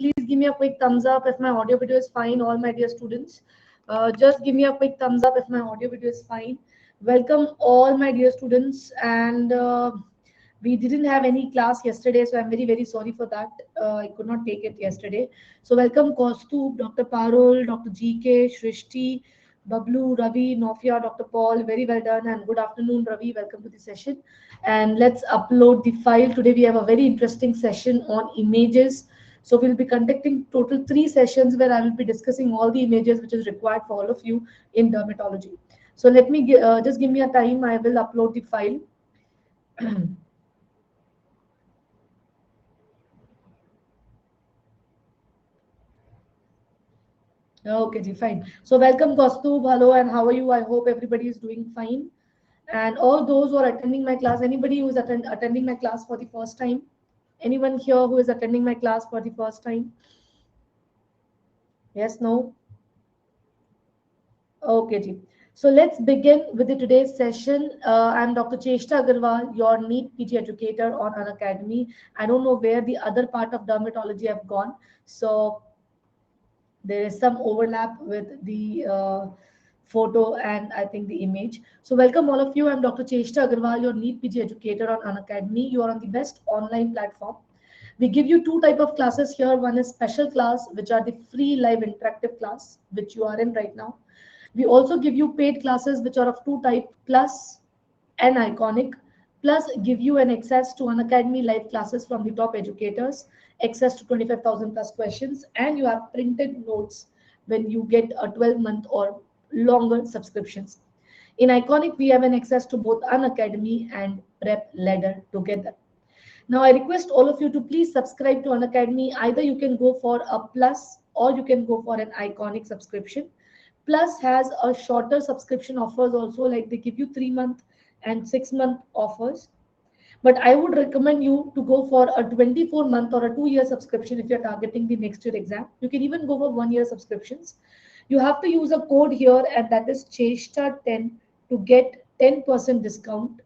please give me a quick thumbs up if my audio video is fine, all my dear students. Just give me a quick thumbs up if my audio video is fine. Welcome all my dear students, and we didn't have any class yesterday, so I'm very, very sorry for that. I could not take it yesterday. So welcome Kaustubh, Dr. Parul, Dr. GK, Shrishti, Bablu, Ravi, Nofia, Dr. Paul. Very well done, and good afternoon, Ravi. Welcome to the session. And let's upload the file. Today we have a very interesting session on images. So we'll be conducting total 3 sessions where I will be discussing all the images which is required for all of you in dermatology. So let me just give me a time. I will upload the file. Okay, fine. So welcome Kaustubh. Hello, and how are you? I hope everybody is doing fine. And all those who are attending my class, anybody who is attending my class for the first time, anyone here who is attending my class for the first time? Yes, no? Okay, ji. So let's begin with the today's session. I'm Dr. Cheshta Agarwal, your NEET PG educator on Unacademy. I don't know where the other part of dermatology have gone. So there is some overlap with the photo and I think the image. So welcome all of you. I'm Dr. Cheshta Agarwal, your NEET PG educator on Unacademy. You are on the best online platform. We give you two type of classes here. One is special class, which are the free live interactive class, which you are in right now. We also give you paid classes, which are of two type, plus and iconic, plus give you an access to Unacademy live classes from the top educators, access to 25,000 plus questions, and you have printed notes when you get a 12-month or longer subscriptions. In iconic, we have an access to both Unacademy and Prep Ladder together. Now, I request all of you to please subscribe to Unacademy. Either you can go for a plus or you can go for an iconic subscription. Plus has a shorter subscription offers also, like they give you 3 month and 6 month offers. But I would recommend you to go for a 24-month or a 2 year subscription if you're targeting the next year exam. You can even go for 1 year subscriptions. You have to use a code here, and that is CHESTA10 to get 10% discount,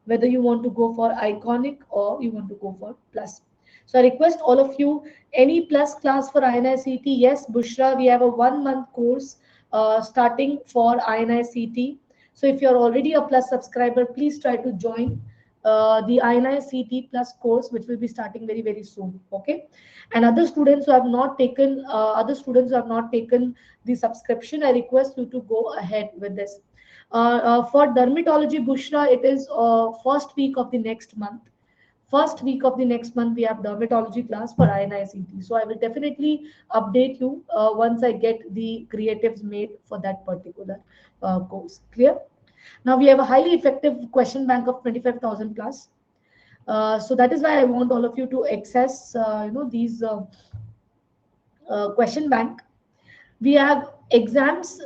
whether you want to go for iconic or you want to go for plus. So I request all of you, any plus class for INICT? Yes, Bushra, we have a 1 month course starting for INICT. So if you're already a plus subscriber, please try to join the INICT plus course, which will be starting very, very soon. Okay. And other students who have not taken, the subscription, I request you to go ahead with this. For dermatology, Bushra, it is first week of the next month. First week of the next month, we have dermatology class for INICT. So I will definitely update you once I get the creatives made for that particular course. Clear? Now we have a highly effective question bank of 25,000 plus. So that is why I want all of you to access, these question bank. We have exams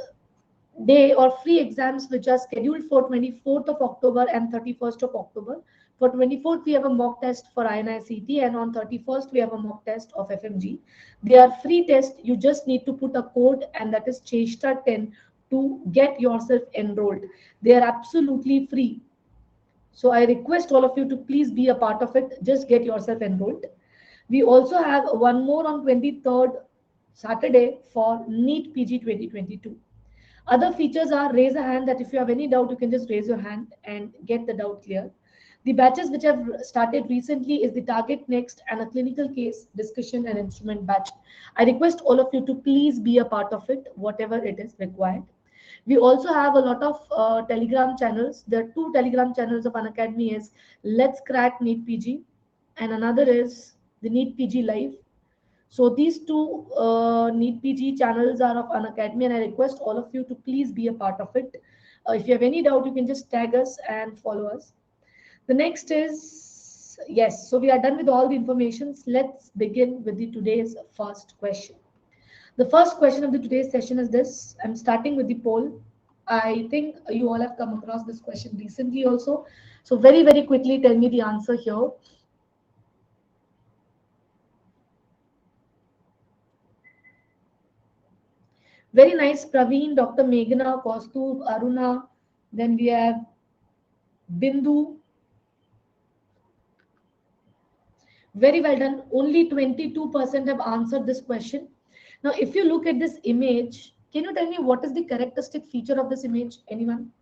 day or free exams which are scheduled for 24th of October and 31st of October. For 24th, we have a mock test for INICT, and on 31st, we have a mock test of FMG. They are free tests. You just need to put a code, and that is CHESTA10 to get yourself enrolled. They are absolutely free. So I request all of you to please be a part of it. Just get yourself enrolled. We also have one more on 23rd Saturday for NEET PG 2022. Other features are raise a hand, that if you have any doubt, you can just raise your hand and get the doubt clear. The batches which have started recently is the Target Next and a clinical case discussion and instrument batch. I request all of you to please be a part of it, whatever it is required. We also have a lot of Telegram channels. There are two Telegram channels of Unacademy is Let's Crack NEET PG, and another is the NEET PG Live. So these two NEET PG channels are of Unacademy, and I request all of you to please be a part of it. If you have any doubt, you can just tag us and follow us. The next is, yes, so we are done with all the informations. Let's begin with the today's first question. The first question of the today's session is this. I'm starting with the poll. I think you all have come across this question recently also. So very, very quickly tell me the answer here. Very nice, Praveen, Dr. Meghna, Kaustubh, Aruna. Then we have Bindu. Very well done. Only 22% have answered this question. Now, if you look at this image, can you tell me what is the characteristic feature of this image? Anyone?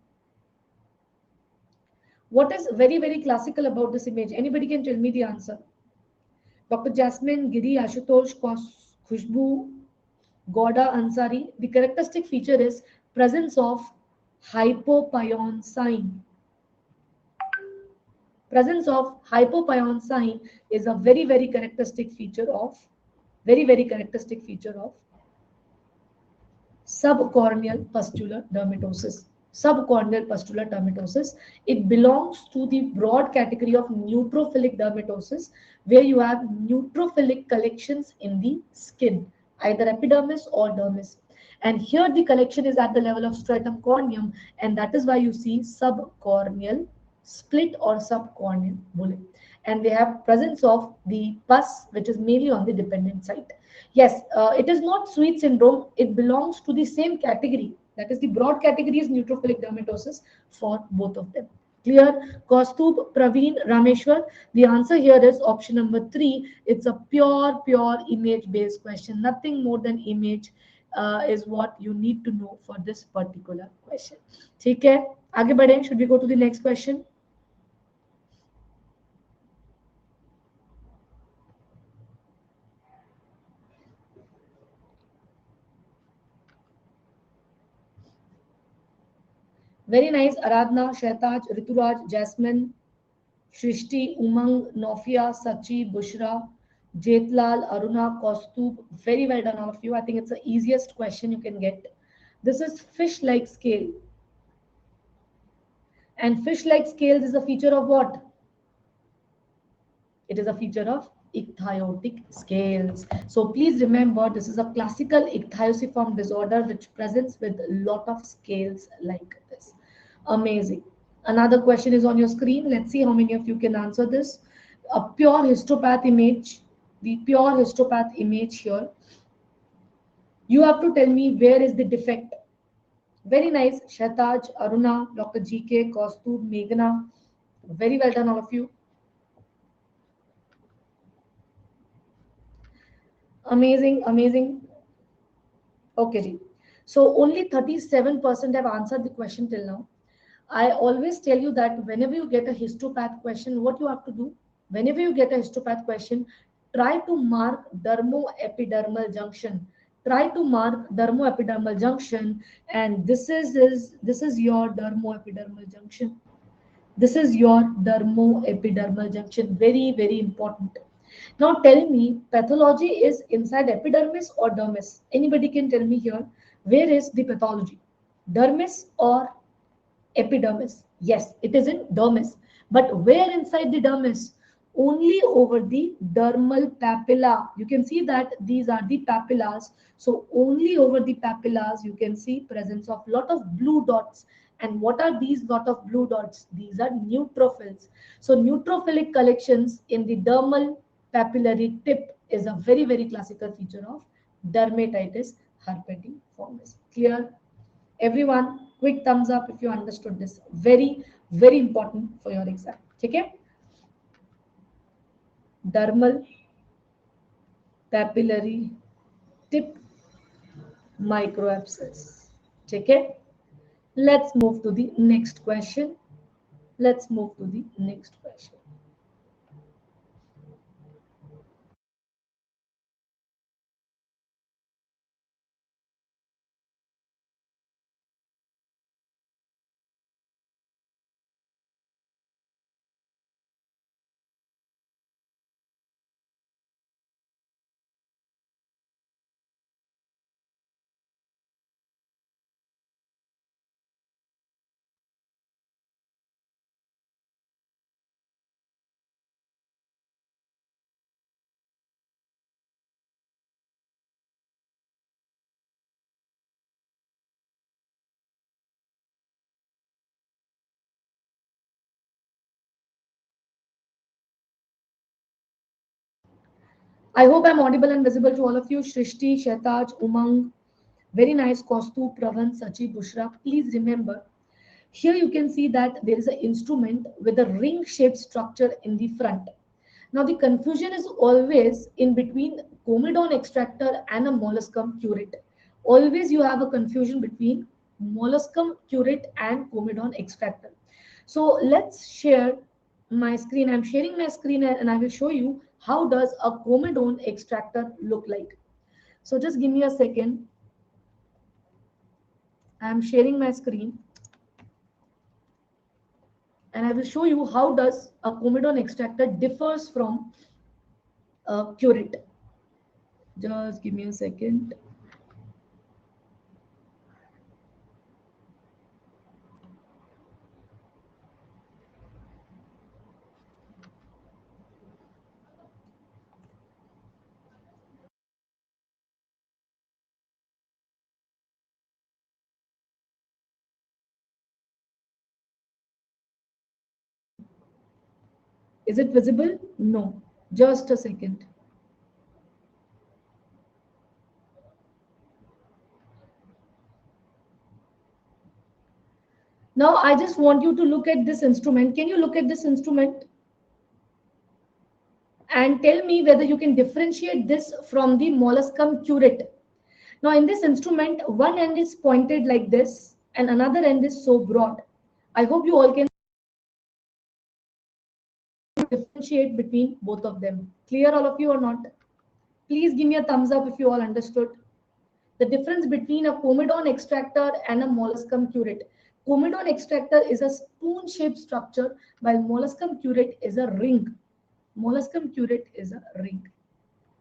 What is very, very classical about this image? Anybody can tell me the answer. Dr. Jasmine, Giri, Ashutosh, Khushbu, Gauda, Ansari. The characteristic feature is presence of hypopion sign. Presence of hypopion sign is a very, very characteristic feature of subcorneal pustular dermatosis. Subcorneal pustular dermatosis. It belongs to the broad category of neutrophilic dermatosis, where you have neutrophilic collections in the skin, either epidermis or dermis. And here the collection is at the level of stratum corneum, and that is why you see subcorneal split or subcorneal bullae. And they have presence of the pus, which is mainly on the dependent side. Yes, it is not sweet syndrome. It belongs to the same category. That is, the broad category is neutrophilic dermatosis for both of them. Clear? Kaustubh, Praveen, Rameshwar. The answer here is option number 3. It's a pure image-based question. Nothing more than image is what you need to know for this particular question. ठीक है? आगे बढ़ें. Should we go to the next question? Very nice. Aradhna, Shehtaj, Rituraj, Jasmine, Shrishti, Umang, Nofia, Sachi, Bushra, Jetlal, Aruna, Kaustubh. Very well done, all of you. I think it's the easiest question you can get. This is fish-like scale. And fish-like scales is a feature of what? It is a feature of ichthyotic scales. So please remember, this is a classical ichthyosiform disorder which presents with a lot of scales like this. Amazing. Another question is on your screen. Let's see how many of you can answer this. A pure histopath image, the pure histopath image here. You have to tell me where is the defect. Very nice. Shehtaj, Aruna, Dr. GK, Kaustubh, Meghna. Very well done, all of you. Amazing, amazing. Okay, ji. So only 37% have answered the question till now. I always tell you that whenever you get a histopath question, what you have to do, whenever you get a histopath question, try to mark dermoepidermal junction. Try to mark dermoepidermal junction, and this is your dermoepidermal junction. This is your dermoepidermal junction. Very, very important. Now tell me, pathology is inside epidermis or dermis? Anybody can tell me here, where is the pathology? Dermis or epidermis? Yes, it is in dermis. But where inside the dermis? Only over the dermal papilla. You can see that these are the papillas. So only over the papillas you can see presence of lot of blue dots. And what are these lot of blue dots? These are neutrophils. So neutrophilic collections in the dermal papillary tip is a very, very classical feature of dermatitis herpetiformis. Clear? Everyone, quick thumbs up if you understood this. Very, very important for your exam. Okay? Dermal papillary tip microabscess. Okay? Let's move to the next question. Let's move to the next question. I hope I'm audible and visible to all of you. Shrishti, Shehtaj, Umang, very nice. Kostu, Pravan, Sachi, Bushra. Please remember, here you can see that there is an instrument with a ring-shaped structure in the front. Now the confusion is always in between comedone extractor and a molluscum curate. Always you have a confusion between molluscum curate and comedone extractor. So let's share my screen. I'm sharing my screen and I will show you how does a comedone extractor look like. So just give me a second. I'm sharing my screen and I will show you how does a comedone extractor differs from a curate. Just give me a second. Is it visible? No. Just a second. Now I just want you to look at this instrument. Can you look at this instrument and tell me whether you can differentiate this from the molluscum curate? Now in this instrument, one end is pointed like this and another end is so broad. I hope you all can differentiate between both of them. Clear all of you or not? Please give me a thumbs up if you all understood. The difference between a comedone extractor and a molluscum curate. Comedone extractor is a spoon-shaped structure, while molluscum curate is a ring. Molluscum curate is a ring.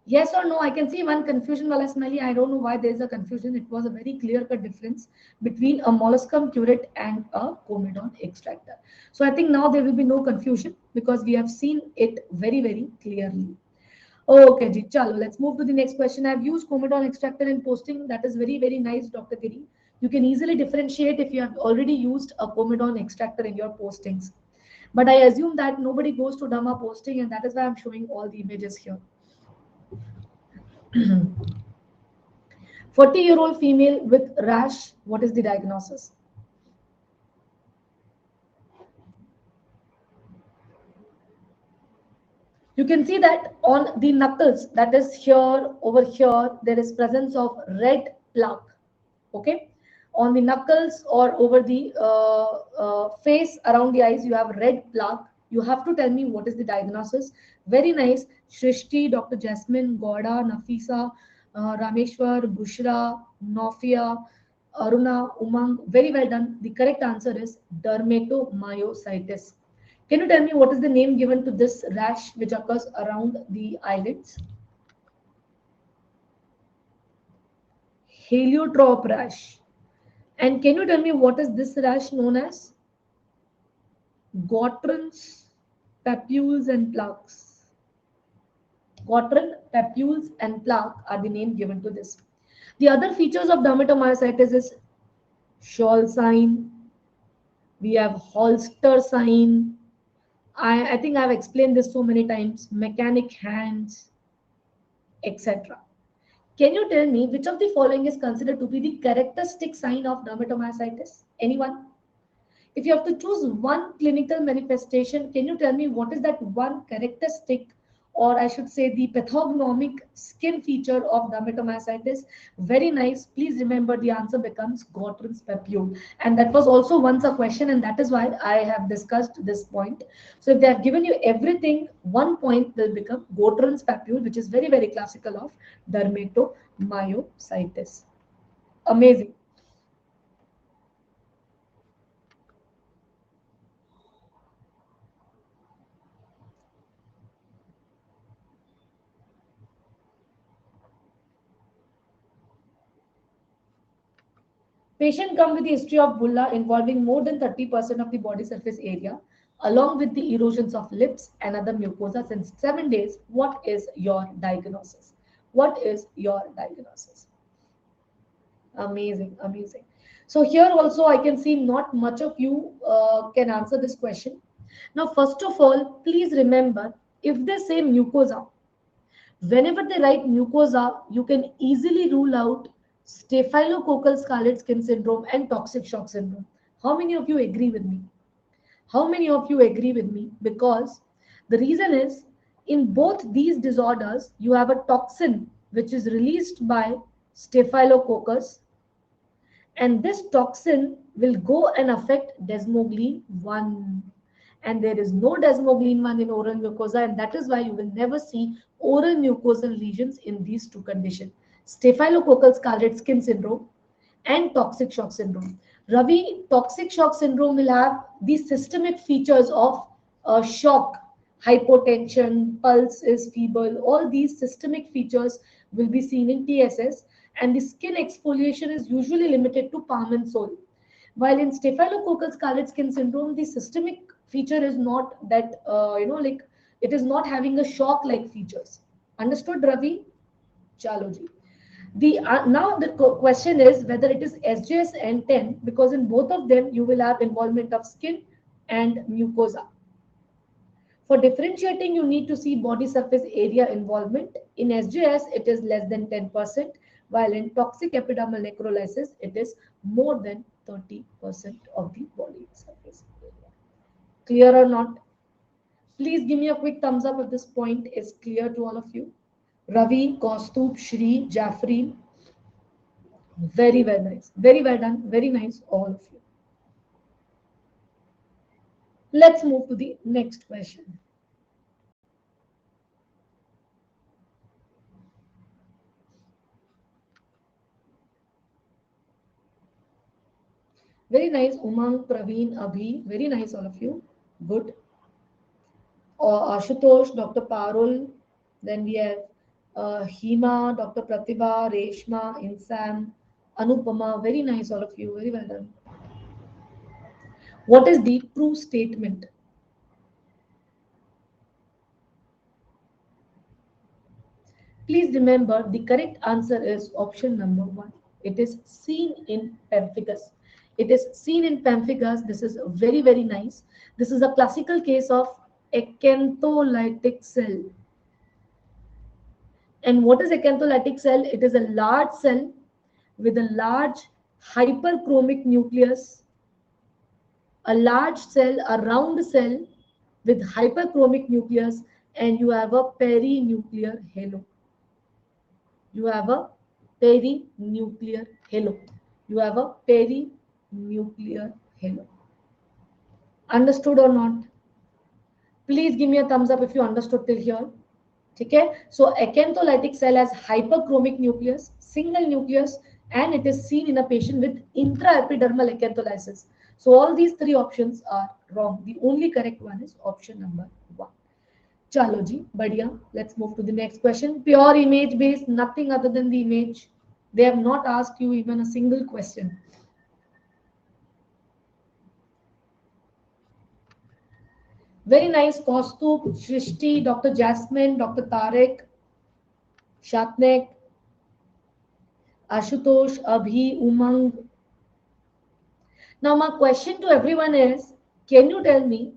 Yes or no? I can see one confusion, Wala Smelly. I don't know why there is a confusion. It was a very clear-cut difference between a molluscum curate and a comedone extractor. So I think now there will be no confusion because we have seen it very, very clearly. Okay, ji, chalo, let's move to the next question. I've used comedone extractor in posting. That is very, very nice, Dr. Giri. You can easily differentiate if you have already used a comedone extractor in your postings. But I assume that nobody goes to Dhamma posting, and that is why I'm showing all the images here. 40-year-old female with rash, what is the diagnosis? You can see that on the knuckles, that is here, over here, there is presence of red plaque. Okay, on the knuckles or over the face around the eyes, you have red plaque. You have to tell me what is the diagnosis. Very nice. Shrishti, Dr. Jasmine, Gauda, Nafisa, Rameshwar, Bushra, Nofia, Aruna, Umang. Very well done. The correct answer is dermatomyositis. Can you tell me what is the name given to this rash which occurs around the eyelids? Heliotrope rash. And can you tell me what is this rash known as? Gautrins, papules, and plaques. Gautrin, papules, and plaque are the name given to this. The other features of dermatomyositis is Scholl sign. We have Holster sign. I think I've explained this so many times. Mechanic hands, etc. Can you tell me which of the following is considered to be the characteristic sign of dermatomyositis? Anyone? If you have to choose one clinical manifestation, can you tell me what is that one characteristic, or I should say the pathognomic skin feature of dermatomyositis? Very nice. Please remember the answer becomes Gautrin's papule. And that was also once a question, and that is why I have discussed this point. So if they have given you everything, 1 point will become Gautrin's papule, which is very, very classical of dermatomyositis. Amazing. Patient come with the history of bulla involving more than 30% of the body surface area, along with the erosions of lips and other mucosa since 7 days. What is your diagnosis? What is your diagnosis? Amazing, amazing. So here also I can see not much of you can answer this question. Now, first of all, please remember if they say mucosa, whenever they write mucosa, you can easily rule out staphylococcal scarlet skin syndrome and toxic shock syndrome. How many of you agree with me? How many of you agree with me? Because the reason is In both these disorders, you have a toxin which is released by Staphylococcus, and this toxin will go and affect desmoglein 1. And there is no desmoglein 1 in oral mucosa, and that is why you will never see oral mucosal lesions in these two conditions: staphylococcal scarlet skin syndrome and toxic shock syndrome. Ravi, toxic shock syndrome will have these systemic features of shock, hypotension, pulse is feeble. All these systemic features will be seen in TSS, and the skin exfoliation is usually limited to palm and sole. While in staphylococcal scarlet skin syndrome, the systemic feature is not that, like it is not having a shock like features. Understood, Ravi? Chalo ji. Now the question is whether it is SJS and 10, because in both of them you will have involvement of skin and mucosa. For differentiating, you need to see body surface area involvement. In SJS, it is less than 10%, while in toxic epidermal necrolysis, it is more than 30% of the body surface area. Clear or not? Please give me a quick thumbs up if this point is clear to all of you. Ravi, Kaustubh, Shri, Jaffrey. Very, very nice. Very well done. Very nice, all of you. Let's move to the next question. Very nice, Umang, Praveen, Abhi. Very nice, all of you. Good. Ashutosh, Dr. Parul. Then we have Hima, Dr. Pratibha, Reshma, Insam, Anupama. Very nice, all of you. Very well done. What is the true statement? Please remember the correct answer is option number 1. It is seen in pemphigus. It is seen in pemphigus. This is very, very nice. This is a classical case of acantholytic cell. And what is acantholytic cell? It is a large cell with a large hyperchromic nucleus, a large cell, a round cell with hyperchromic nucleus, and you have a perinuclear halo. You have a perinuclear halo. You have a perinuclear halo. Understood or not? Please give me a thumbs up if you understood till here. Okay? So acantholytic cell has hyperchromic nucleus, single nucleus, and it is seen in a patient with intraepidermal acantholysis. So all these three options are wrong. The only correct one is option number 1. Chalo ji, badhiya. Let's move to the next question. Pure image based, nothing other than the image. They have not asked you even a single question. Very nice, Kaustubh, Shrishti, Dr. Jasmine, Dr. Tarek, Shatnek, Ashutosh, Abhi, Umang. Now my question to everyone is, can you tell me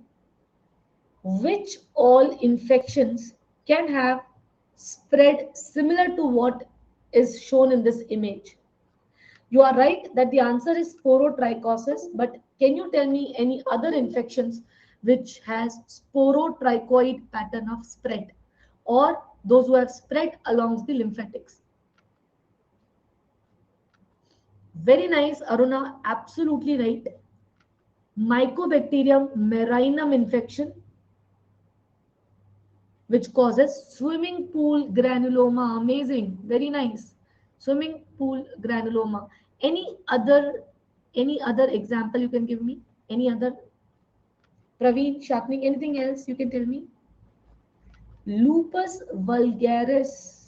which all infections can have spread similar to what is shown in this image? You are right that the answer is sporotrichosis, but can you tell me any other infections which has sporotrichoid pattern of spread, or those who have spread along the lymphatics? Very nice, Aruna, absolutely right. Mycobacterium marinum infection, which causes swimming pool granuloma. Amazing, very nice. Swimming pool granuloma. Any other example you can give me? Any other? Praveen, Shatnik, anything else you can tell me? Lupus vulgaris.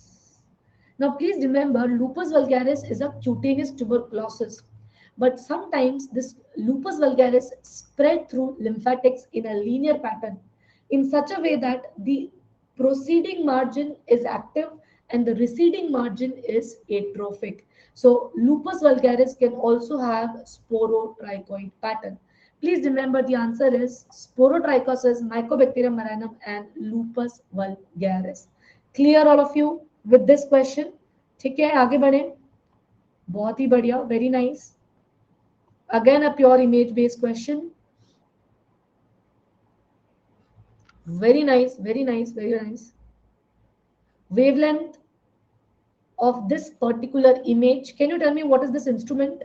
Now, please remember, lupus vulgaris is a cutaneous tuberculosis, but sometimes this lupus vulgaris spread through lymphatics in a linear pattern in such a way that the proceeding margin is active and the receding margin is atrophic. So, lupus vulgaris can also have sporotrichoid pattern. Please remember the answer is sporotrichosis, Mycobacterium marinum, and lupus vulgaris. Clear all of you with this question? ठीक है, आगे बढ़े. बहुत ही बढ़िया, very nice. Again a pure image based question. Very nice, very nice, very nice. wavelength of this particular image. Can you tell me what is this instrument?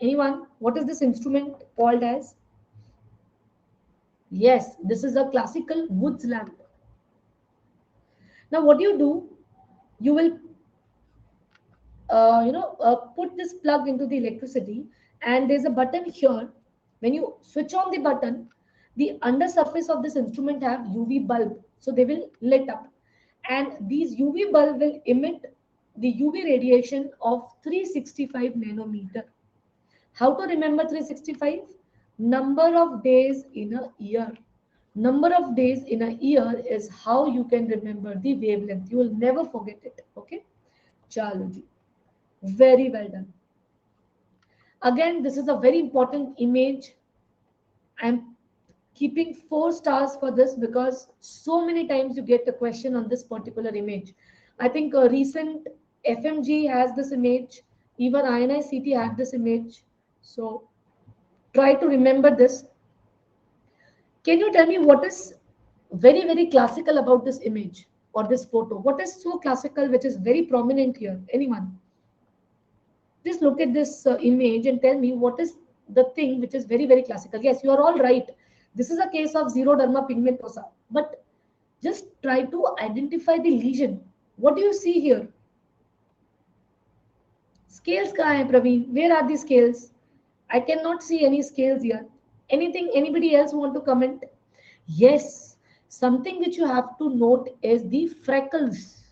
Anyone? What is this instrument called as? Yes, this is a classical woods lamp. Now, what do? You will, put this plug into the electricity, and there's a button here. When you switch on the button, the under surface of this instrument have UV bulb, so they will lit up, and these UV bulb will emit the UV radiation of 365 nanometer. How to remember 365? Number of days in a year. Number of days in a year is how you can remember the wavelength. You will never forget it. Okay? Chalo ji. Very well done. Again, this is a very important image. I'm keeping 4 stars for this because so many times you get a question on this particular image. I think a recent FMG has this image. Even INICT had this image. So try to remember this. Can you tell me what is very, very classical about this image or this photo? What is so classical which is very prominent here? Anyone? Just look at this image and tell me what is the thing which is very, very classical. Yes, you are all right. This is a case of xeroderma pigmentosa. But just try to identify the lesion. What do you see here? Scales kahan hai, Praveen? Where are the scales? I cannot see any scales here. Anything, anybody else want to comment? Yes, something which you have to note is the freckles.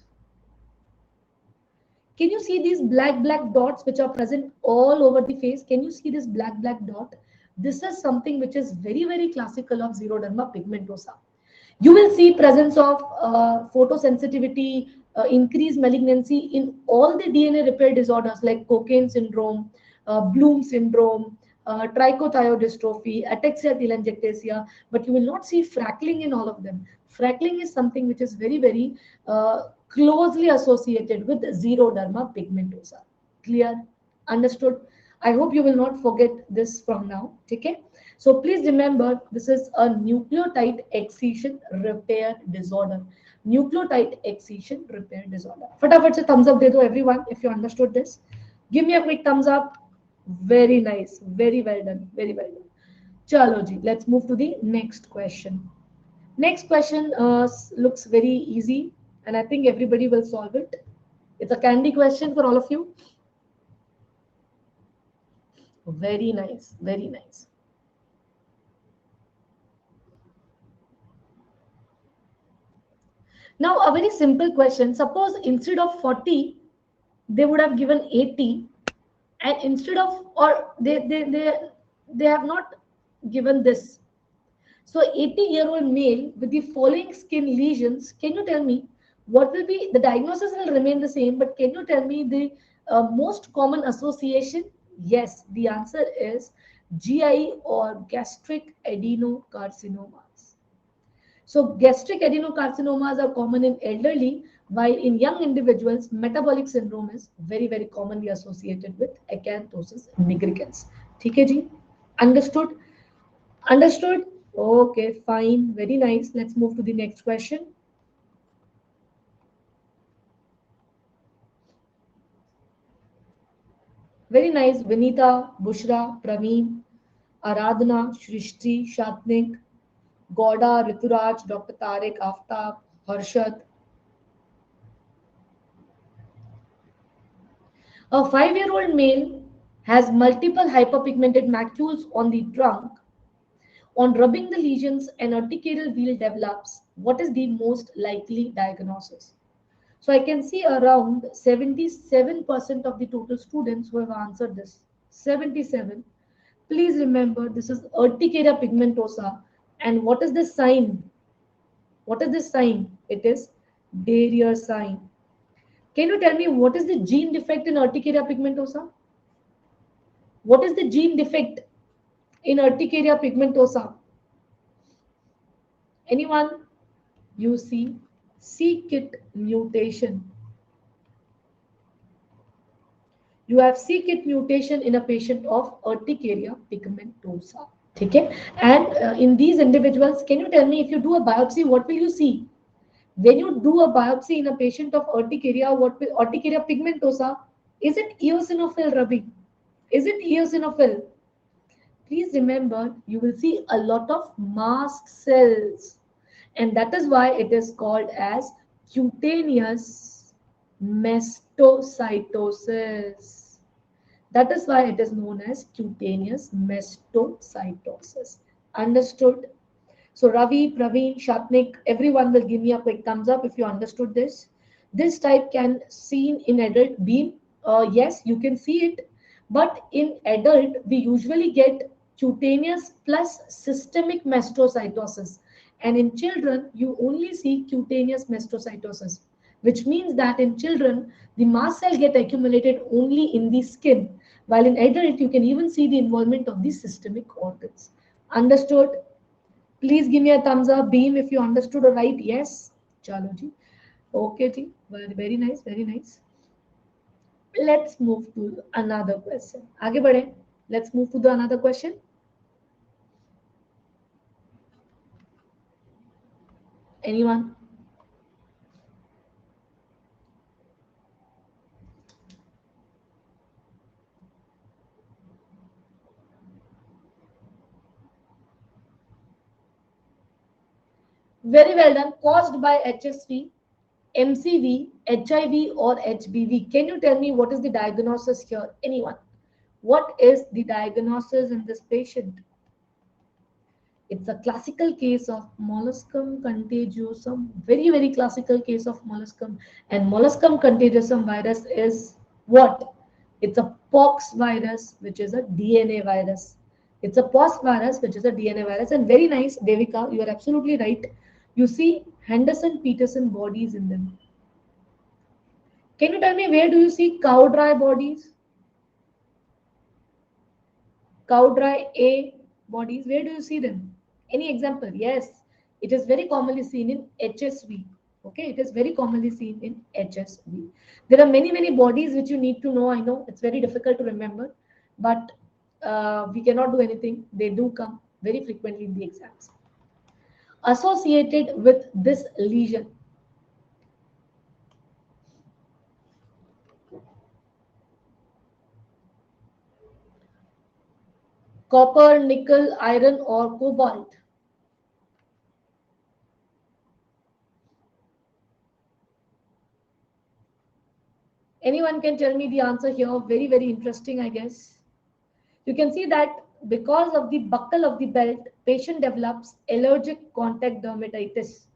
Can you see these black dots which are present all over the face? Can you see this black dot? This is something which is very, very classical of xeroderma pigmentosa. You will see presence of photosensitivity, increased malignancy in all the DNA repair disorders like Cockayne syndrome, Bloom syndrome, trichothiodystrophy, ataxia telangiectasia, but you will not see freckling in all of them. Freckling is something which is very, very closely associated with xeroderma pigmentosa. Clear? Understood? I hope you will not forget this from now. Okay? So please remember, this is a nucleotide excision repair disorder. Nucleotide excision repair disorder. Fatafat se thumbs up de do everyone if you understood this. Give me a quick thumbs up. Very nice. Very well done. Very well done. Chalo ji, let's move to the next question. Next question looks very easy, and I think everybody will solve it. It's a candy question for all of you. Very nice. Very nice. Now, a very simple question. Suppose instead of 40, they would have given 80, and instead of, or they have not given this. So 80-year-old male with the following skin lesions, can you tell me what will be, the diagnosis will remain the same, but can you tell me the most common association? Yes, the answer is GI or gastric adenocarcinomas. So gastric adenocarcinomas are common in elderly, while in young individuals, metabolic syndrome is very, very commonly associated with acanthosis nigricans. Okay, ji? Understood? Understood? Okay, fine. Very nice. Let's move to the next question. Very nice. Vinita, Bushra, Praveen, Aradhana, Shrishti, Shatnik, Gauda, Rituraj, Dr. Tarek, Aftab, Harshad. A 5-year-old male has multiple hyperpigmented macules on the trunk. On rubbing the lesions, an urticarial wheal develops. What is the most likely diagnosis? So I can see around 77% of the total students who have answered this. 77. Please remember, this is urticaria pigmentosa. And what is the sign? What is this sign? It is Barrier sign. Can you tell me what is the gene defect in urticaria pigmentosa? What is the gene defect in urticaria pigmentosa? Anyone? You see c-KIT mutation. You have c-KIT mutation in a patient of urticaria pigmentosa. Okay? And in these individuals, can you tell me if you do a biopsy, what will you see? When you do a biopsy in a patient of urticaria, what will urticaria pigmentosa? Is it eosinophil, Ravi? Is it eosinophil? Please remember, you will see a lot of mast cells, and that is why it is called as cutaneous mastocytosis. That is why it is known as cutaneous mastocytosis. Understood? So Ravi, Praveen, Shatnik, everyone will give me a quick thumbs up if you understood this. This type can seen in adult beam. Yes, you can see it, but in adult we usually get cutaneous plus systemic mastocytosis, and in children you only see cutaneous mastocytosis, which means that in children the mast cell get accumulated only in the skin, while in adult you can even see the involvement of the systemic organs. Understood? Please give me a thumbs up, beam, if you understood or right. Yes. Chalo ji. Okay ji. Very, very nice. Very nice. Let's move to another question. आगे बढ़े. Let's move to the another question. Anyone? Very well done. Caused by HSV, MCV, HIV, or HBV. Can you tell me what is the diagnosis here? Anyone? What is the diagnosis in this patient? It's a classical case of molluscum contagiosum, very, very classical case of molluscum. And molluscum contagiosum virus is what? It's a pox virus, which is a DNA virus. It's a pox virus, which is a DNA virus. And very nice, Devika, you are absolutely right. You see Henderson Peterson bodies in them. Can you tell me where do you see cow dry bodies? Cow dry A bodies, where do you see them? Any example? Yes, it is very commonly seen in HSV. Okay, it is very commonly seen in HSV. There are many, many bodies which you need to know. I know it's very difficult to remember, but we cannot do anything. They do come very frequently in the exams. Associated with this lesion, copper, nickel, iron, or cobalt. Anyone can tell me the answer here. Very, very interesting, I guess. You can see that because of the buckle of the belt, patient develops allergic contact dermatitis.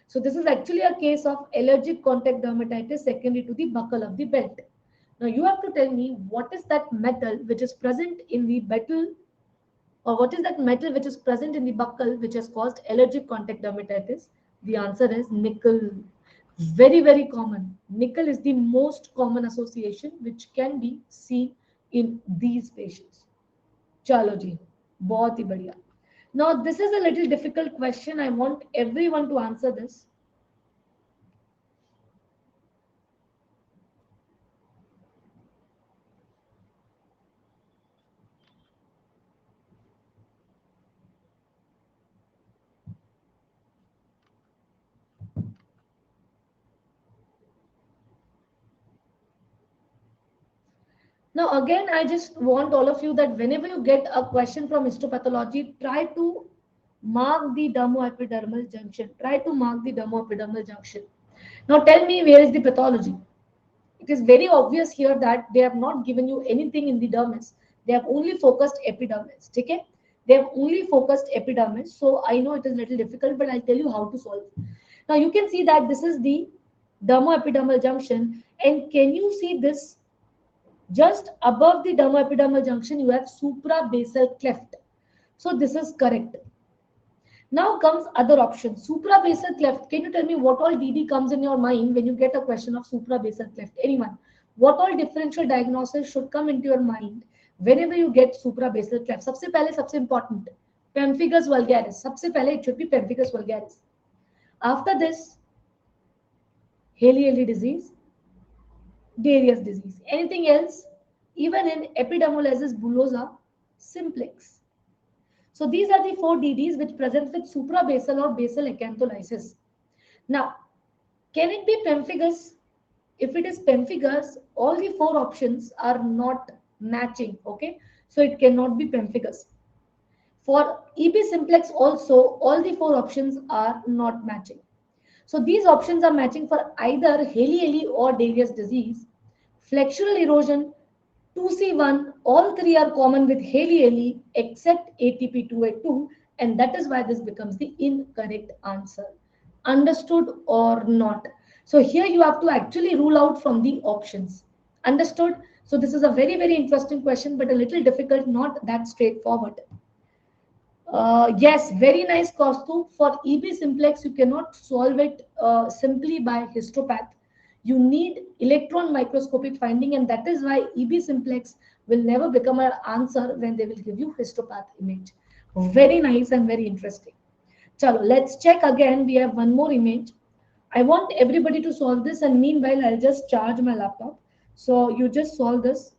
So this is actually a case of allergic contact dermatitis secondary to the buckle of the belt. Now you have to tell me what is that metal which is present in the metal, or what is that metal which is present in the buckle which has caused allergic contact dermatitis? The answer is nickel. Very, very common. Nickel is the most common association which can be seen in these patients. चलो जी, बहुत ही बढ़िया. Now this is a little difficult question. I want everyone to answer this. Now again, I just want all of you that whenever you get a question from histopathology, try to mark the dermoepidermal junction. Try to mark the dermoepidermal junction. Now tell me, where is the pathology? It is very obvious here that they have not given you anything in the dermis. They have only focused epidermis. Okay? They have only focused epidermis. So I know it is a little difficult, but I'll tell you how to solve. Now you can see that this is the dermoepidermal junction. And can you see this? Just above the dermoepidermal junction, you have suprabasal cleft. So this is correct. Now comes other option, suprabasal cleft. Can you tell me what all DD comes in your mind when you get a question of suprabasal cleft? Anyone? What all differential diagnosis should come into your mind whenever you get suprabasal cleft? सबसे पहले सबसे important, pemphigus vulgaris. सबसे पहले it should be pemphigus vulgaris. After this, Hailey-Hailey disease, Darius disease. Anything else? Even in epidermolysis bullosa simplex. So these are the four DDs which present with suprabasal or basal acantholysis. Now, Can it be pemphigus? If it is pemphigus, all the four options are not matching. Okay, so it cannot be pemphigus. For EB simplex also, all the four options are not matching. So these options are matching for either Hailey-Hailey or Darius disease. Flexural erosion, 2C1, all three are common with Hailey-Hailey except ATP2A2, and that is why this becomes the incorrect answer. Understood or not? So here you have to actually rule out from the options. Understood? So this is a very, very interesting question, but a little difficult, not that straightforward. Yes, very nice, Kaustup. For EB simplex, you cannot solve it simply by histopath. You need electron microscopic finding, and that is why EB simplex will never become an answer when they will give you histopath image. Very nice and very interesting. Chalo, let's check again. We have one more image. I want everybody to solve this, and meanwhile, I'll just charge my laptop. So you just solve this.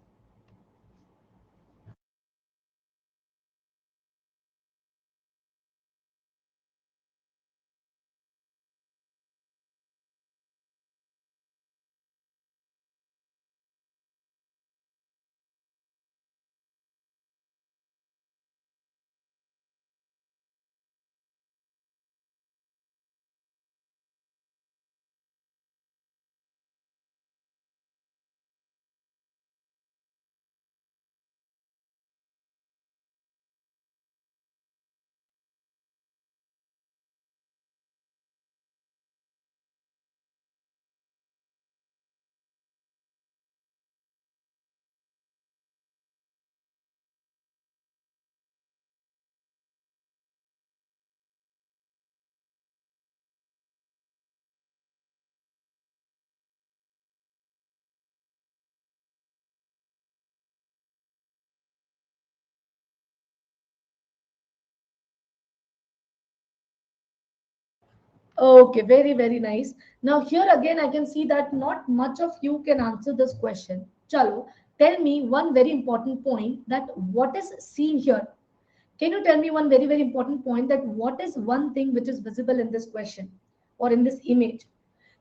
Okay, very, very nice. Now here again, I can see that not much of you can answer this question. Chalo, tell me one very important point that what is seen here. Can you tell me one very, very important point that what is one thing which is visible in this question or in this image?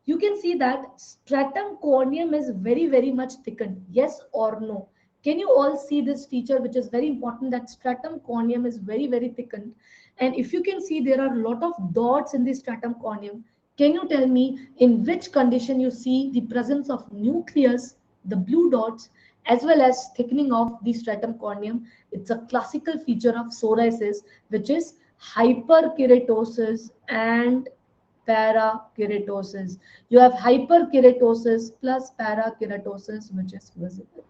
You can see that stratum corneum is very, very much thickened. Yes or no? Can you all see this feature, which is very important, that stratum corneum is very, very thickened? And if you can see, there are a lot of dots in the stratum corneum. Can you tell me in which condition you see the presence of nucleus, the blue dots, as well as thickening of the stratum corneum? It's a classical feature of psoriasis, which is hyperkeratosis and parakeratosis. You have hyperkeratosis plus parakeratosis, which is visible.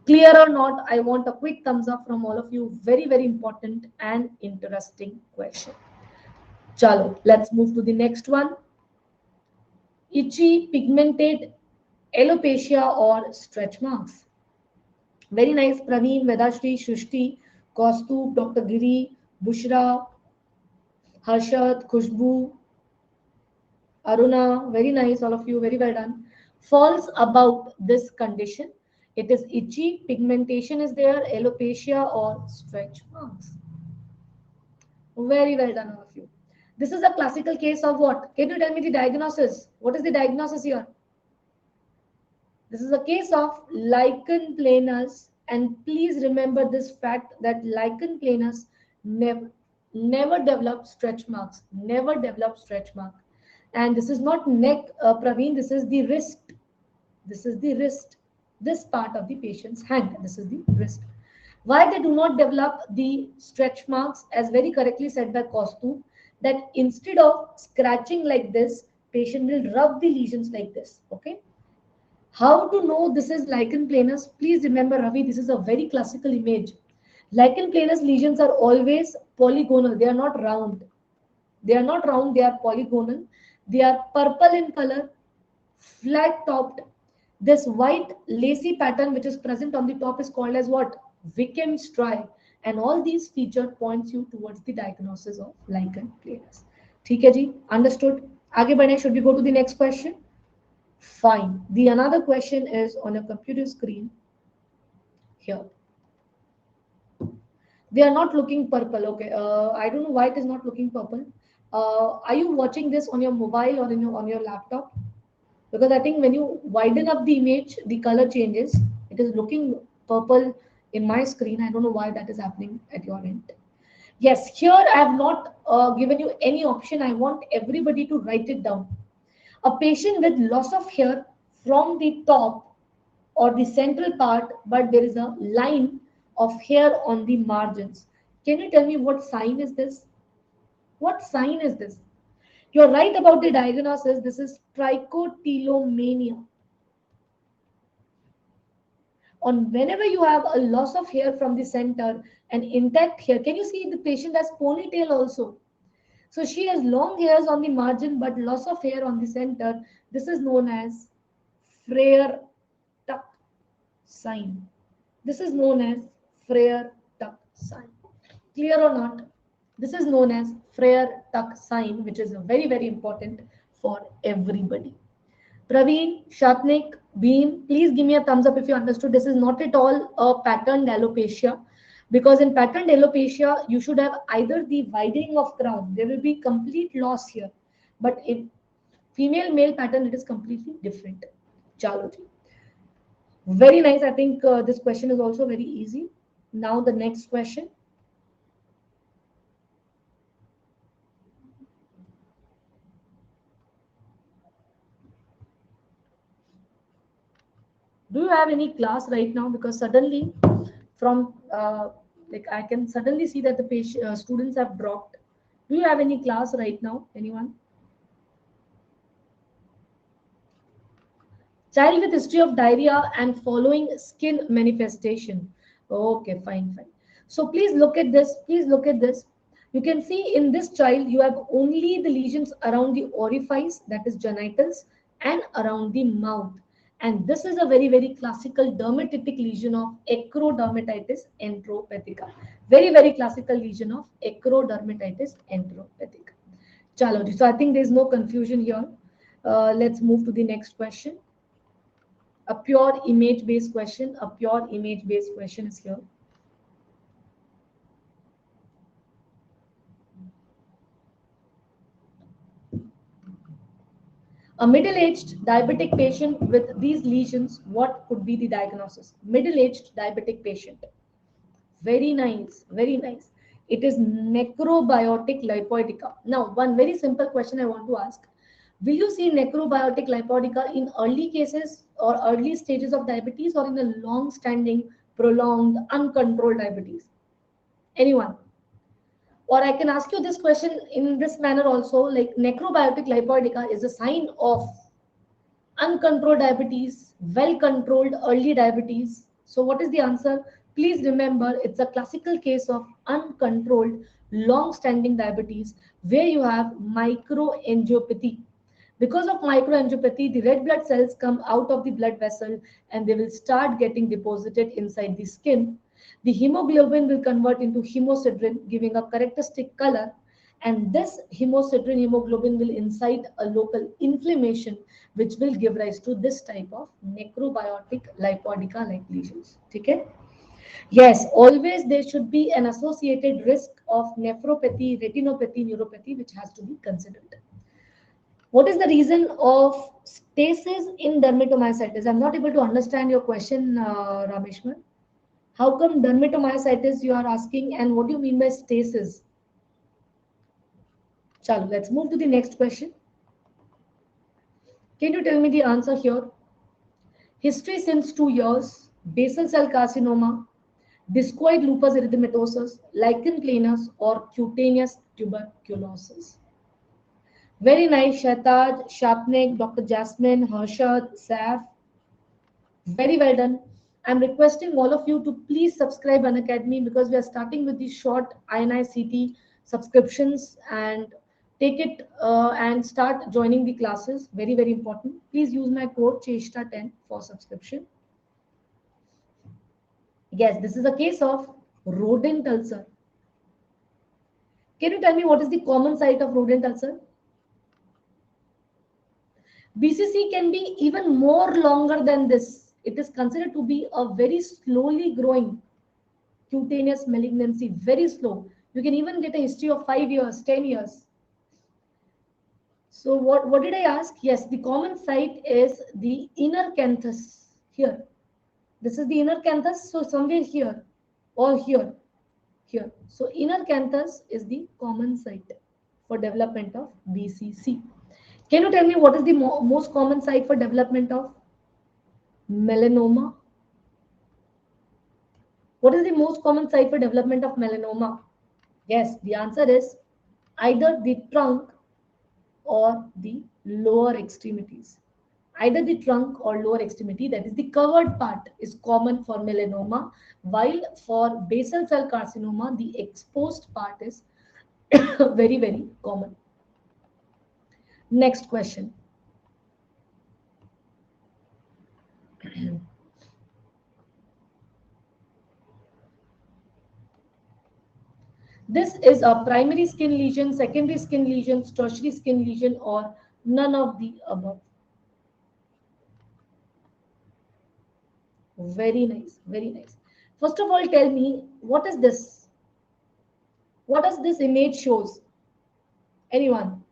Clear or not? I want a quick thumbs up from all of you. Very, very important and interesting question. Chalo, let's move to the next one. Itchy, pigmented alopecia or stretch marks. Very nice, Praveen, Vedashri, Shushti, Kaustup, Dr. Giri, Bushra, Harshad, Khushbu, Aruna, very nice, all of you, very well done. False about this condition. It is itchy, pigmentation is there, alopecia or stretch marks. Very well done, all of you. This is a classical case of what? Can you tell me the diagnosis? What is the diagnosis here? This is a case of lichen planus, and please remember this fact that lichen planus never develop stretch marks, never develop stretch mark. And this is not neck, Praveen, this is the wrist. This is the wrist. This part of the patient's hand. This is the wrist. Why they do not develop the stretch marks, as very correctly said by Kaustup, that instead of scratching like this, patient will rub the lesions like this. Okay. How to know this is lichen planus? Please remember, Ravi, this is a very classical image. Lichen planus lesions are always polygonal. They are not round. They are not round. They are polygonal. They are purple in color, flat topped. This white lacy pattern which is present on the top is called as what? Vichem stripe. And all these features points you towards the diagnosis of lichen planus. ठीक है जी? Understood? आगे बढ़े. Should we go to the next question? Fine. The another question is on a computer screen here. They are not looking purple. Okay. I don't know why it is not looking purple. Are you watching this on your mobile or on your laptop? Because I think when you widen up the image, the color changes. It is looking purple in my screen. I don't know why that is happening at your end. Yes, here I have not given you any option. I want everybody to write it down. A patient with loss of hair from the top or the central part, but there is a line of hair on the margins. Can you tell me what sign is this? What sign is this? You're right about the diagnosis. This is trichotillomania. On whenever you have a loss of hair from the center and intact hair, can you see the patient has ponytail also? So she has long hairs on the margin but loss of hair on the center. This is known as Freer tuck sign. This is known as Freer tuck sign. Clear or not? This is known as Freer tuck sign, which is very, very important for everybody. Praveen, Shatnik, Beam, please give me a thumbs up if you understood. This is not at all a patterned alopecia, because in patterned alopecia, you should have either the widening of crown, there will be complete loss here. But in female male pattern, it is completely different. Chalo ji. Very nice. I think this question is also very easy. Now, the next question. Do you have any class right now? Because suddenly, from like I can suddenly see that the students have dropped. Do you have any class right now? Anyone? Child with history of diarrhea and following skin manifestation. Okay, fine, fine. So please look at this. Please look at this. You can see in this child, you have only the lesions around the orifice, that is genitals, and around the mouth. And this is a very, very classical dermatitic lesion of acrodermatitis enteropathica. Very, very classical lesion of acrodermatitis enteropathica. Chalo ji. So I think there is no confusion here. Let's move to the next question. A pure image based question. A pure image based question is here. A middle-aged diabetic patient with these lesions, what could be the diagnosis? Middle-aged diabetic patient. Very nice, very nice. It is necrobiotic lipoitica. Now, one very simple question I want to ask. Will you see necrobiotic lipoitica in early cases or early stages of diabetes, or in a long-standing, prolonged, uncontrolled diabetes? Anyone? Or I can ask you this question in this manner also, like necrobiotic lipoitica is a sign of uncontrolled diabetes, well controlled early diabetes. So, what is the answer? Please remember, it's a classical case of uncontrolled long standing diabetes where you have microangiopathy. Because of microangiopathy, the red blood cells come out of the blood vessel and they will start getting deposited inside the skin. The hemoglobin will convert into hemosiderin, giving a characteristic color, and this hemosiderin hemoglobin will incite a local inflammation, which will give rise to this type of necrobiotic lipoidica like lesions. Okay? Yes, always there should be an associated risk of nephropathy, retinopathy, neuropathy, which has to be considered. What is the reason of stasis in dermatomyositis? I'm not able to understand your question, Rameshwar. How come dermatomyositis you are asking, and what do you mean by stasis? Chalo, let's move to the next question. Can you tell me the answer here? History since 2 years, basal cell carcinoma, discoid lupus erythematosus, lichen planus, or cutaneous tuberculosis. Very nice, Shaitaj, Shapnik, Dr. Jasmine, Harshad, Saf. Very well done. I'm requesting all of you to please subscribe Unacademy, because we are starting with these short INI-CT subscriptions, and take it and start joining the classes. Very, very important. Please use my code CHESTA10 for subscription. Yes, this is a case of rodent ulcer. Can you tell me what is the common site of rodent ulcer? BCC can be even more longer than this. It is considered to be a very slowly growing cutaneous malignancy, very slow. You can even get a history of 5 years, 10 years. So what did I ask? Yes, the common site is the inner canthus here. This is the inner canthus, so somewhere here or here. So inner canthus is the common site for development of BCC. Can you tell me what is the most common site for development of melanoma? What is the most common site for development of melanoma? Yes, the answer is either the trunk or the lower extremities. Either the trunk or lower extremity, that is the covered part, is common for melanoma, while for basal cell carcinoma, the exposed part is very, very common. Next question. This is a primary skin lesion, secondary skin lesion, tertiary skin lesion, or none of the above. Very nice, very nice. First of all, tell me, what is this? What does this image shows? Anyone?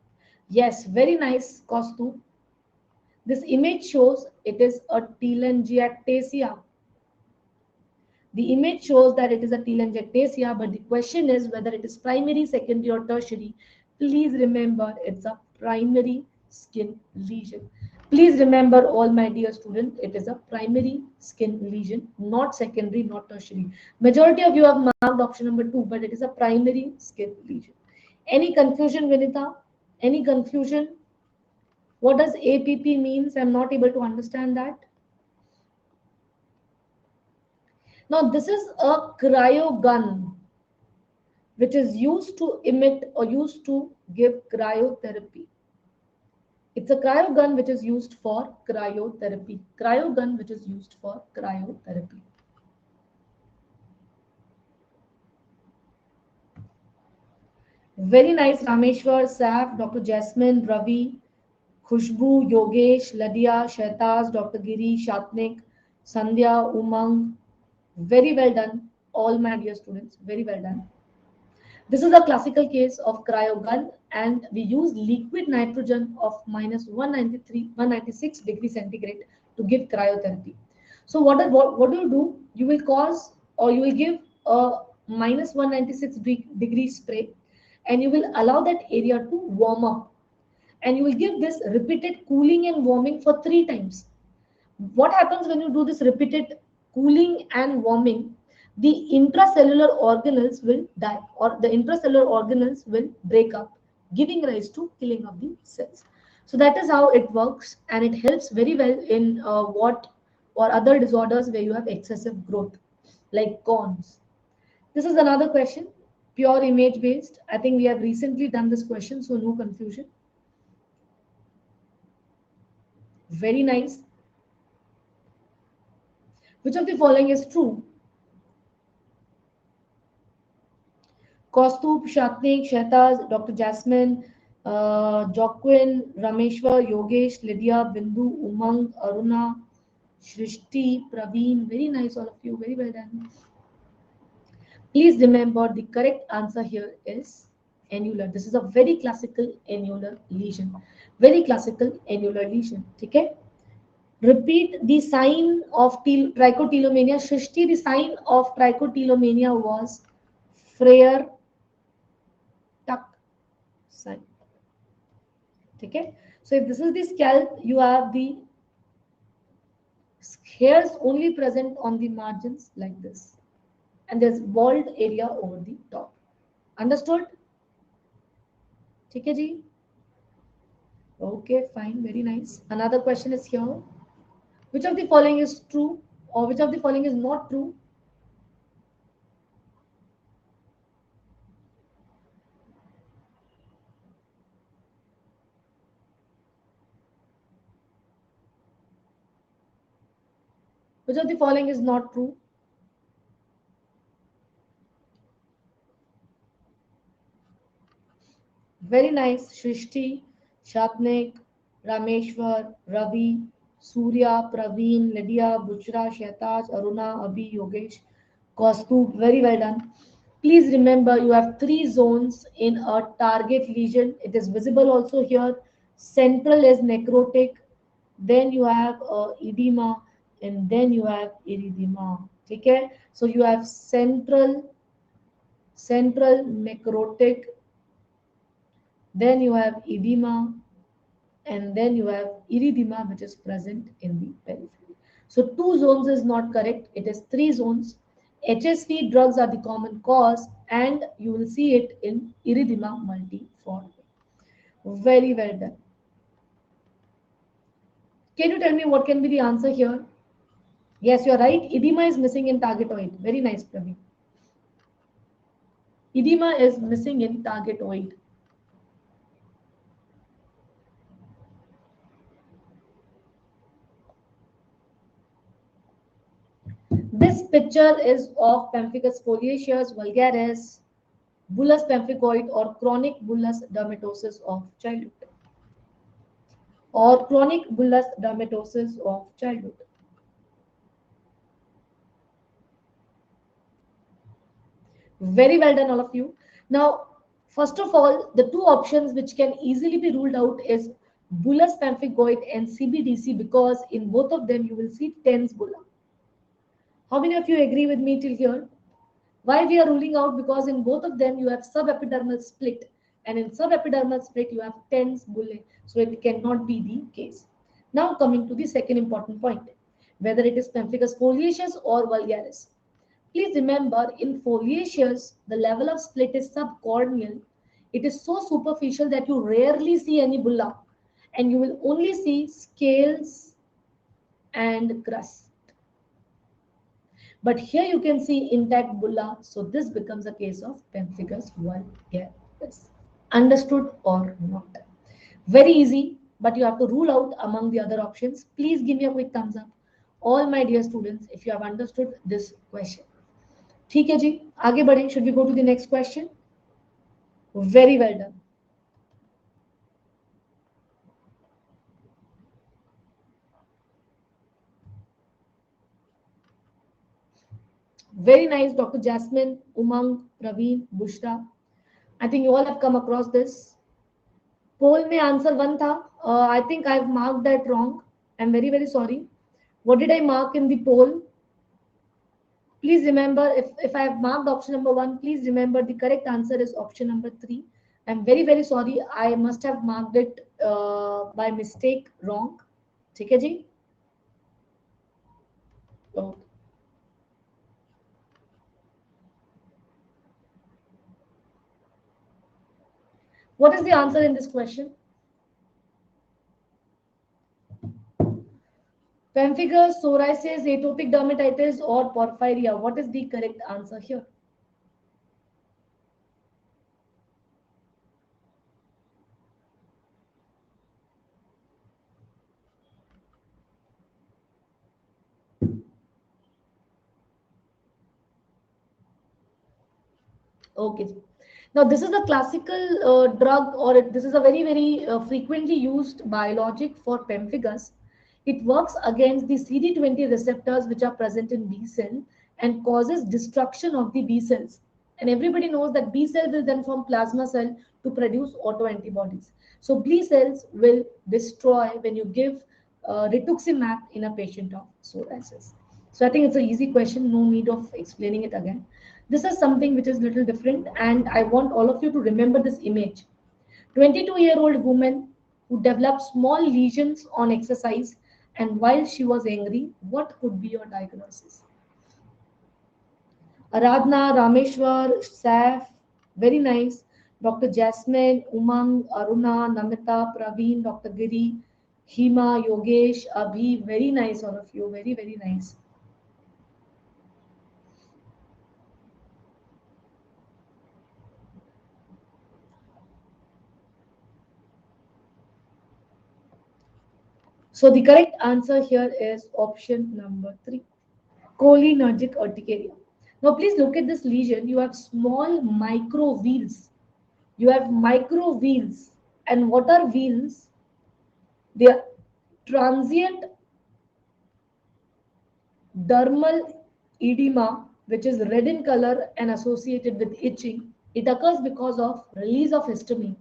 Yes, very nice, Kostu. This image shows it is a telangiectasia. The image shows that it is a telangiectasia, but the question is whether it is primary, secondary, or tertiary. Please remember it's a primary skin lesion. Please remember, all my dear students, it is a primary skin lesion, not secondary, not tertiary. Majority of you have marked option number 2, but it is a primary skin lesion. Any confusion, Vinita? Any confusion? What does APP means? I'm not able to understand that. Now, this is a cryo gun, which is used to emit or used to give cryotherapy. It's a cryo gun which is used for cryotherapy. Cryo gun which is used for cryotherapy. Very nice, Rameshwar, Saf, Dr. Jasmine, Ravi, Khushbu, Yogesh, Ladia, Shehtaz, Dr. Giri, Shatnik, Sandhya, Umang. Very well done, all my dear students. Very well done. This is a classical case of cryogun, and we use liquid nitrogen of minus 193, 196 degrees centigrade to give cryotherapy. So what do you do? You will cause, or you will give a minus 196 degree spray, and you will allow that area to warm up, and you will give this repeated cooling and warming for 3 times. What happens when you do this repeated cooling and warming? The intracellular organelles will die, or the intracellular organelles will break up, giving rise to killing of the cells. So that is how it works, and it helps very well in what or other disorders where you have excessive growth, like corns. This is another question, pure image based. I think we have recently done this question, so no confusion. Very nice. Which of the following is true? Kaustubh, Shatnik, Shehtaz, Dr. Jasmine, Joaquin, Rameshwar, Yogesh, Lydia, Bindu, Umang, Aruna, Shrishti, Praveen. Very nice, all of you. Very well done. Please remember the correct answer here is annular. This is a very classical annular lesion. Very classical annular lesion. Okay? Repeat the sign of trichotillomania. Shrishti, the sign of trichotillomania was Freyer tuck sign. Okay? So if this is the scalp, you have the hairs only present on the margins like this. And there's bald area over the top. Understood? Okay, ji? Okay, fine, very nice. Another question is here. Which of the following is true, or which of the following is not true? Which of the following is not true? Very nice. Shrishti, Shatnik, Rameshwar, Ravi, Surya, Praveen, Lydia, Buchra, Shehtaj, Aruna, Abhi, Yogesh, Kaustubh. Very well done. Please remember, you have 3 zones in a target lesion. It is visible also here. Central is necrotic, then you have edema, and then you have erythema. Okay, so you have central necrotic, then you have edema, and then you have erythema, which is present in the periphery. So two zones is not correct. It is three zones. HSV drugs are the common cause, and you will see it in erythema multiforme. Very well done. Can you tell me what can be the answer here? Yes, you are right. Edema is missing in targetoid. Very nice, Praveen. Edema is missing in targetoid. This picture is of pemphigus foliaceus vulgaris, bullous pemphigoid, or chronic bullous dermatosis of childhood. Or chronic bullous dermatosis of childhood. Very well done, all of you. Now, first of all, the two options which can easily be ruled out is bullous pemphigoid and CBDC, because in both of them you will see tens bulla. How many of you agree with me till here? Why we are ruling out? Because in both of them you have subepidermal split, and in subepidermal split you have tens bullae, so it cannot be the case. Now coming to the second important point, whether it is pemphigus foliaceus or vulgaris. Please remember, in foliaceus, the level of split is subcorneal. It is so superficial that you rarely see any bulla, and you will only see scales and crust. But here you can see intact bulla, so this becomes a case of pemphigus vulgaris. Understood or not? Very easy, but you have to rule out among the other options. Please give me a quick thumbs up, all my dear students, if you have understood this question. ठीक है जी, आगे बढ़ें. Should we go to the next question? Very well done. Very nice, Dr. Jasmine, Umang, Praveen, Bushra. I think you all have come across this. Poll में answer one था. I think I've marked that wrong. I'm very, very sorry. What did I mark in the poll? Please remember, if I have marked option number 1, please remember the correct answer is option number 3. I'm very, very sorry. I must have marked it by mistake wrong. ठीक है जी? Okay. What is the answer in this question? Pemphigus, psoriasis, atopic dermatitis, or porphyria? What is the correct answer here? Okay. Now, this is a classical drug, or this is a very, very frequently used biologic for pemphigus. It works against the CD20 receptors which are present in B cell and causes destruction of the B cells. And everybody knows that B cell will then form plasma cell to produce autoantibodies. So B cells will destroy when you give rituximab in a patient of psoriasis. So I think it's an easy question, no need of explaining it again. This is something which is little different, and I want all of you to remember this image. 22-year-old woman who developed small lesions on exercise, and while she was angry, what could be your diagnosis? Aradhana, Rameshwar, Saif, very nice. Dr. Jasmine, Umang, Aruna, Namita, Praveen, Dr. Giri, Hima, Yogesh, Abhi, very nice, all of you, very, very nice. So the correct answer here is option number 3, cholinergic urticaria. Now please look at this lesion. You have small micro wheels. You have micro wheels. And what are wheels? They are transient dermal edema, which is red in color and associated with itching. It occurs because of release of histamine.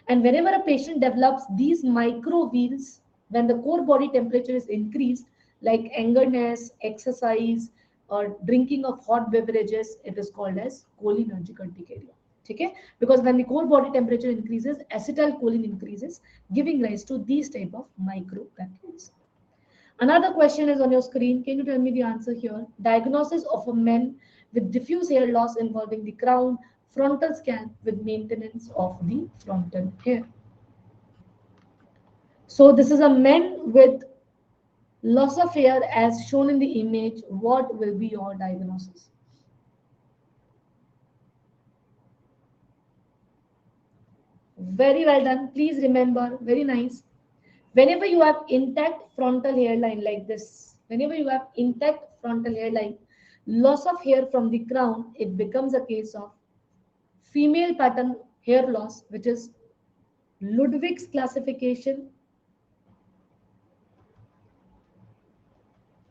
And whenever a patient develops these microveals, when the core body temperature is increased, like angerness, exercise, or drinking of hot beverages, it is called as cholinergic urticaria. Okay? Because when the core body temperature increases, acetylcholine increases, giving rise to these type of micropapules. Another question is on your screen. Can you tell me the answer here? Diagnosis of a man with diffuse hair loss involving the crown, frontal scalp with maintenance of the frontal hair. So this is a man with loss of hair as shown in the image. What will be your diagnosis? Very well done. Please remember, very nice. Whenever you have intact frontal hairline like this, whenever you have intact frontal hairline, loss of hair from the crown, it becomes a case of female pattern hair loss, which is Ludwig's classification,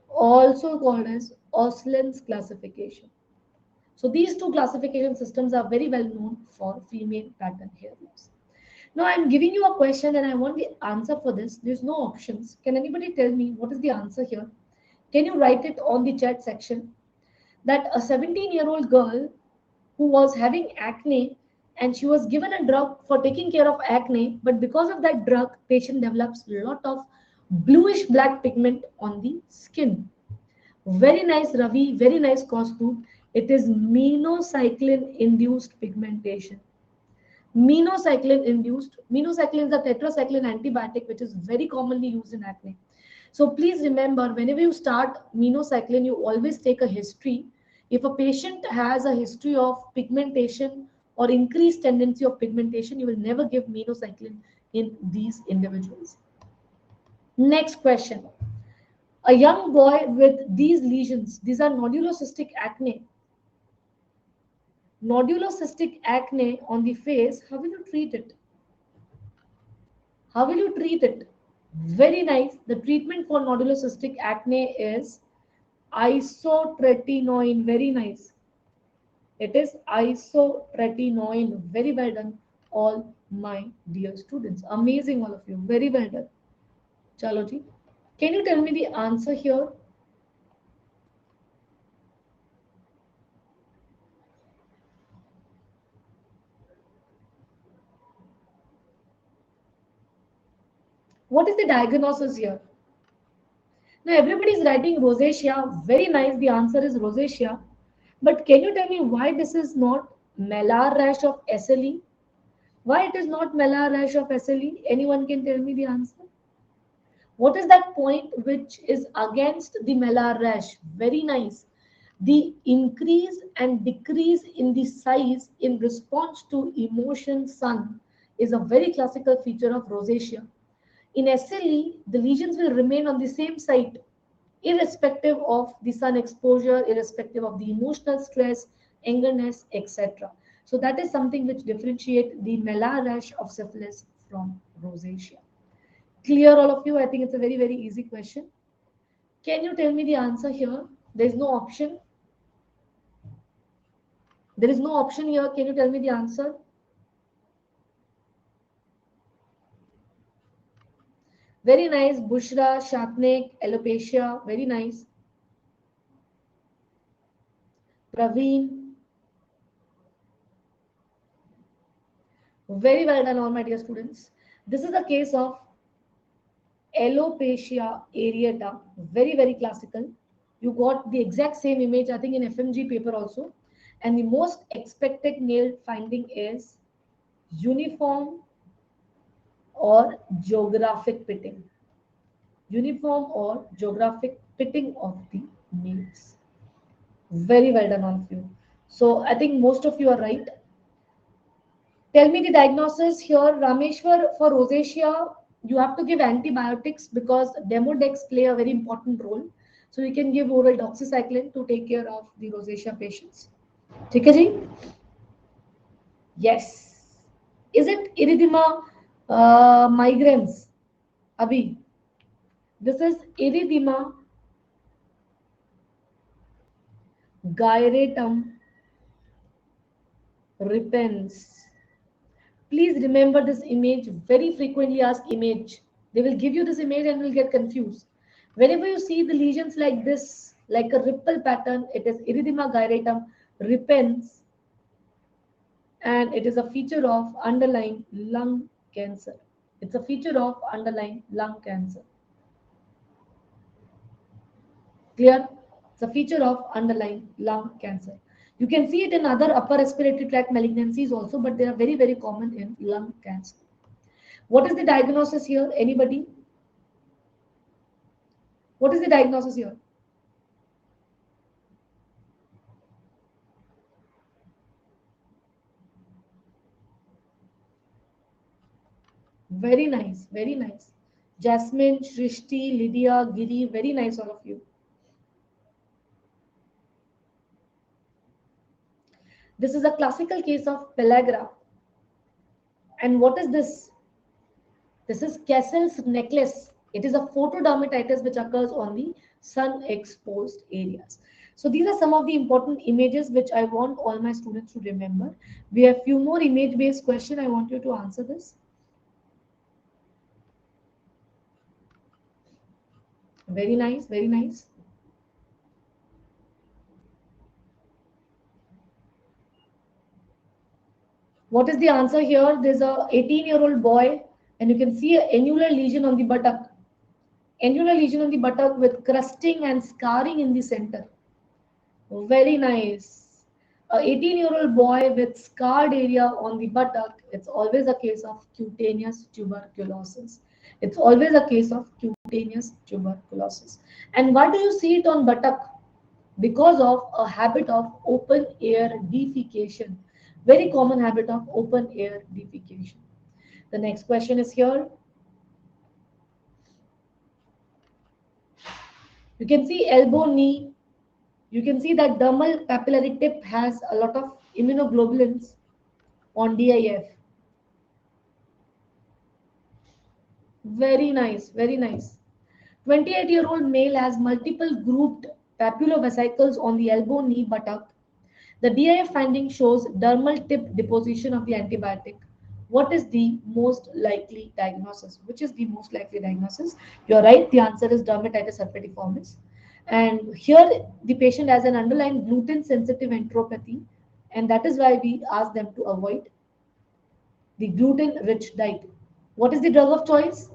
also called as Oslin's classification. So these two classification systems are very well known for female pattern hair loss. Now I'm giving you a question and I want the answer for this. There's no options. Can anybody tell me what is the answer here? Can you write it on the chat section? That a 17-year-old girl who was having acne and she was given a drug for taking care of acne, but because of that drug, patient develops a lot of bluish black pigment on the skin. Very nice, Ravi. Very nice, Kaustuv. It is minocycline induced pigmentation. Minocycline induced. Minocycline is a tetracycline antibiotic which is very commonly used in acne. So please remember, whenever you start minocycline, you always take a history. If a patient has a history of pigmentation or increased tendency of pigmentation, you will never give minocycline in these individuals. Next question. A young boy with these lesions, these are nodulocystic acne. Nodulocystic acne on the face, how will you treat it? How will you treat it? Very nice. The treatment for nodulocystic acne is isotretinoin. Very nice. It is isotretinoin. Very well done, all my dear students. Amazing, all of you. Very well done. Chalo ji. Can you tell me the answer here? What is the diagnosis here? Now everybody is writing rosacea. Very nice. The answer is rosacea. But can you tell me why this is not malar rash of SLE? Why it is not malar rash of SLE? Anyone can tell me the answer? What is that point which is against the malar rash? Very nice. The increase and decrease in the size in response to emotion sun is a very classical feature of rosacea. In SLE, the lesions will remain on the same site, irrespective of the sun exposure, irrespective of the emotional stress, angerness, etc. So that is something which differentiates the malar rash of syphilis from rosacea. Clear, all of you? I think it's a very, very easy question. Can you tell me the answer here? There is no option. There is no option here. Can you tell me the answer? Very nice. Bushra, Shatnik, alopecia. Very nice. Praveen. Very well done, all my dear students. This is a case of alopecia areata. Very, very classical. You got the exact same image, I think, in FMG paper also. And the most expected nail finding is uniform or geographic pitting. Uniform or geographic pitting of the nails. Very well done, all of you. So I think most of you are right. Tell me the diagnosis here, Rameshwar. For rosacea, you have to give antibiotics because Demodex play a very important role. So you can give oral doxycycline to take care of the rosacea patients. ठीक है जी? Yes. Is it erythema migrans? Abhi. This is erythema gyratum repens. Please remember this image. Very frequently asked image. They will give you this image and will get confused. Whenever you see the lesions like this, like a ripple pattern, it is erythema gyratum repens, and it is a feature of underlying lung cancer. It's a feature of underlying lung cancer. Clear? It's a feature of underlying lung cancer. You can see it in other upper respiratory tract malignancies also, but they are very, very common in lung cancer. What is the diagnosis here? Anybody? What is the diagnosis here? Very nice, very nice. Jasmine, Shrishti, Lydia, Giri, very nice all of you. This is a classical case of pellagra. And what is this? This is Cassell's necklace. It is a photodermatitis which occurs on the sun exposed areas. So these are some of the important images which I want all my students to remember. We have few more image based questions. I want you to answer this. Very nice, very nice. What is the answer here? There's a 18-year-old boy and you can see an annular lesion on the buttock. Annular lesion on the buttock with crusting and scarring in the center. Very nice. A 18-year-old boy with scarred area on the buttock. It's always a case of cutaneous tuberculosis. It's always a case of cutaneous tuberculosis. And why do you see it on buttock? Because of a habit of open air defecation. Very common habit of open air defecation. The next question is here. You can see elbow, knee. You can see that dermal papillary tip has a lot of immunoglobulins on DIF. Very nice, very nice. 28-year-old male has multiple grouped papullovesicles on the elbow, knee, buttock. The DIF finding shows dermal tip deposition of the antibiotic. What is the most likely diagnosis? Which is the most likely diagnosis? You're right, the answer is dermatitis herpetiformis. And here the patient has an underlying gluten sensitive enteropathy, and that is why we ask them to avoid the gluten rich diet. What is the drug of choice?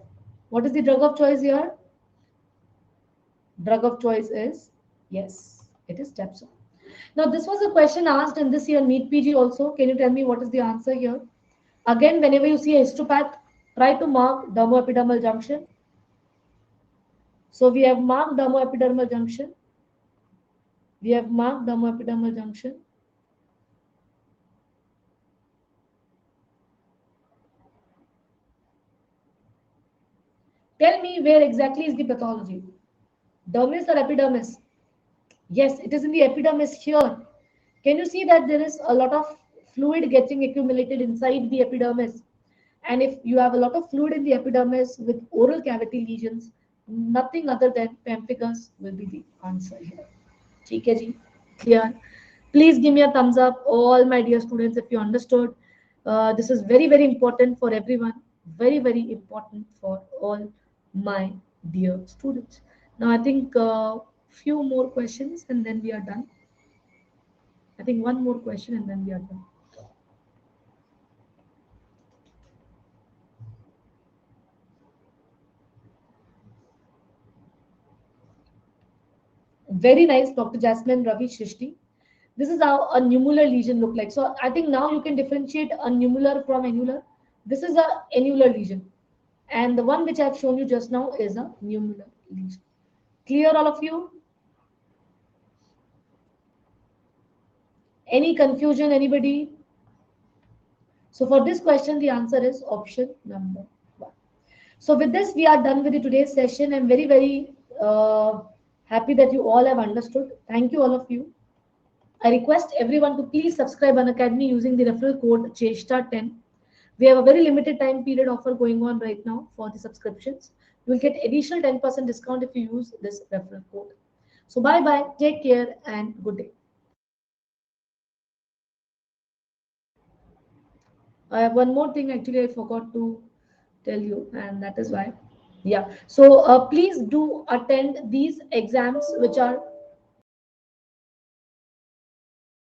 What is the drug of choice here? Drug of choice is, yes, it is Stepson. Now, this was a question asked in this year NEET PG also. Can you tell me what is the answer here? Again, whenever you see a histopath, try to mark dermoepidermal junction. So we have marked dermoepidermal junction. We have marked dermoepidermal junction. Tell me where exactly is the pathology? Dermis or epidermis? Yes, it is in the epidermis here. Can you see that there is a lot of fluid getting accumulated inside the epidermis? And if you have a lot of fluid in the epidermis with oral cavity lesions, nothing other than pemphigus will be the answer here. ठीक है जी, clear? Please give me a thumbs up, all my dear students, if you understood. This is very, very important for everyone. Very, very important for all my dear students. Now, I think few more questions and then we are done. I think one more question and then we are done. Very nice, Dr. Jasmine Ravi Shrishti. This is how a nummular lesion look like. So I think now you can differentiate a nummular from annular. This is a annular lesion. And the one which I've shown you just now is a nummular lesion. Clear all of you? Any confusion, anybody? So for this question, the answer is option number 1. So with this, we are done with the today's session. I'm very, very happy that you all have understood. Thank you all of you. I request everyone to please subscribe Unacademy using the referral code CHESTA10. We have a very limited time period offer going on right now for the subscriptions. You will get additional 10% discount if you use this referral code. So bye-bye, take care and good day. I have one more thing actually I forgot to tell you, and that is why. Yeah. So please do attend these exams, which are